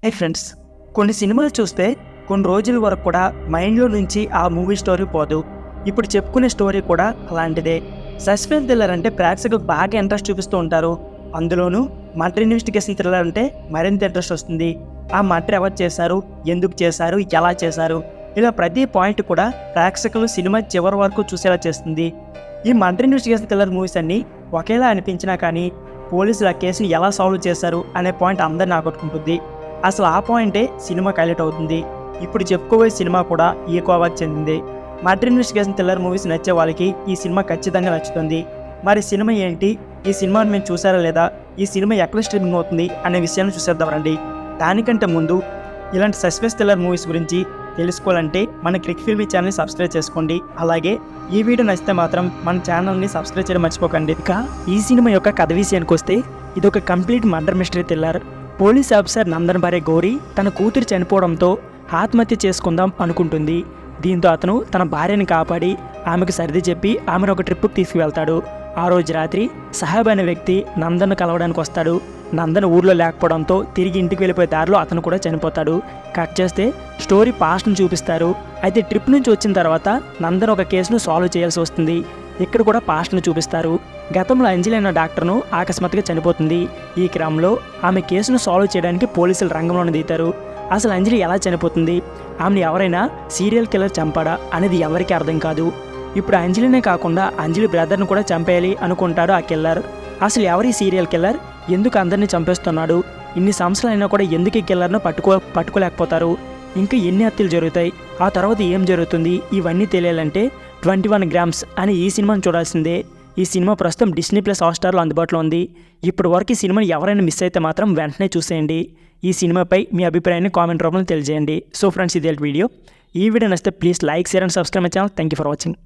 హే friends, కొన్ని సినిమాలు చూస్తే కొన్ని రోజుల వరకు కూడా మైండ్లో నుంచి ఆ మూవీ స్టోరీ పోదు. ఇప్పుడు చెప్పుకునే స్టోరీ కూడా అలాంటిదే. సస్పెన్స్ థ్రిల్లర్ అంటే ప్రేక్షకులకు బాగా ఇంట్రెస్ట్ చూపిస్తూ ఉంటారు. అందులోనూ మర్డర్ ఇన్వెస్టిగేషన్ థ్రిల్లర్ అంటే మరింత ఇంట్రెస్ట్ వస్తుంది. ఆ మర్డర్ ఎవరు చేశారు, ఎందుకు చేశారు, ఎలా చేశారు, ఇలా ప్రతి పాయింట్ కూడా ప్రేక్షకులు సినిమా చివరి వరకు చూసేలా చేస్తుంది. ఈ మర్డర్ ఇన్వెస్టిగేషన్ థ్రిల్లర్ మూవీస్ అన్నీ ఒకేలా అనిపించినా కానీ పోలీసులు ఆ కేసుని ఎలా సాల్వ్ చేశారు అనే పాయింట్ అందరిని ఆకట్టుకుంటుంది. అసలు ఆ పాయింటే సినిమా హైలైట్ అవుతుంది. ఇప్పుడు చెప్పుకోబోయే సినిమా కూడా ఈ కోవాకి చెందింది. మర్డర్ ఇన్వెస్టిగేషన్ థ్రిల్లర్ మూవీస్ నచ్చే వాళ్ళకి ఈ సినిమా ఖచ్చితంగా నచ్చుతుంది. మరి సినిమా ఏంటి, ఈ సినిమాను మేము చూసారా లేదా, ఈ సినిమా ఎక్కడ స్ట్రీమింగ్ అవుతుంది అనే విషయాన్ని చూసేద్దాం రండి. దానికంటే ముందు ఇలాంటి సస్పెన్స్ థ్రిల్లర్ మూవీస్ గురించి తెలుసుకోవాలంటే మన క్లిక్ ఫిల్మీ ఛానల్ని సబ్స్క్రైబ్ చేసుకోండి. అలాగే ఈ వీడియో నచ్చితే మాత్రం మన ఛానల్ని సబ్స్క్రైబ్ చేయడం మర్చిపోకండి. ఇక ఈ సినిమా యొక్క కథ విషయానికి వస్తే ఇది ఒక complete murder mystery thriller. Police officer Nandan భార్య గౌరీ తన కూతురు చనిపోవడంతో ఆత్మహత్య చేసుకుందాం అనుకుంటుంది. దీంతో అతను తన భార్యని కాపాడి ఆమెకు సర్ది చెప్పి ఆమెను ఒక ట్రిప్కి తీసుకువెళ్తాడు. ఆ రోజు రాత్రి సాహెబ్ అనే వ్యక్తి నందన్ను కలవడానికి వస్తాడు. నందన్ ఊర్లో లేకపోవడంతో తిరిగి ఇంటికి వెళ్ళిపోయే దారిలో అతను కూడా చనిపోతాడు. కట్ చేస్తే స్టోరీ పాస్ట్ను చూపిస్తారు. అయితే ట్రిప్ నుంచి వచ్చిన తర్వాత నందన్ ఒక కేసును సాల్వ్ చేయాల్సి వస్తుంది. ఇక్కడ కూడా పాస్ట్ను చూపిస్తారు. గతంలో అంజలి అనే డాక్టర్ను అకస్మాత్తుగా చనిపోతుంది. ఈ క్రమంలో ఆమె కేసును సాల్వ్ చేయడానికి పోలీసులు రంగంలోనే దిగుతారు. అసలు అంజలి ఎలా చనిపోతుంది, ఆమెను ఎవరైనా సీరియల్ కిల్లర్ చంపాడా అనేది ఎవరికీ అర్థం కాదు. ఇప్పుడు అంజలినే కాకుండా అంజలి బ్రదర్ను కూడా చంపేయాలి అనుకుంటాడు ఆ కిల్లర్. అసలు ఎవరి సీరియల్ కిల్లర్, ఎందుకు అందరినీ చంపేస్తున్నాడు, ఇన్ని సంవత్సరాలైనా కూడా ఎందుకు ఈ కిల్లర్ను పట్టుకోలేకపోతారు, ఇంకా ఎన్ని హత్యలు జరుగుతాయి, ఆ తర్వాత ఏం జరుగుతుంది, ఇవన్నీ తెలియాలంటే 21 గ్రామ్స్ అనే ఈ సినిమాను చూడాల్సిందే. ఈ సినిమా ప్రస్తుతం డిస్నీ ప్లస్ హాట్‌స్టార్లో అందుబాటులో ఉంది. ఇప్పటి వరకు ఈ సినిమాని ఎవరైనా మిస్ అయితే మాత్రం వెంటనే చూసేయండి. ఈ సినిమాపై మీ అభిప్రాయాన్ని కామెంట్ రూపంలో తెలియజేయండి. సో ఫ్రెండ్స్, ఇదే వీడియో. ఈ వీడియో నచ్చితే please like, share and subscribe my channel. Thank you for watching.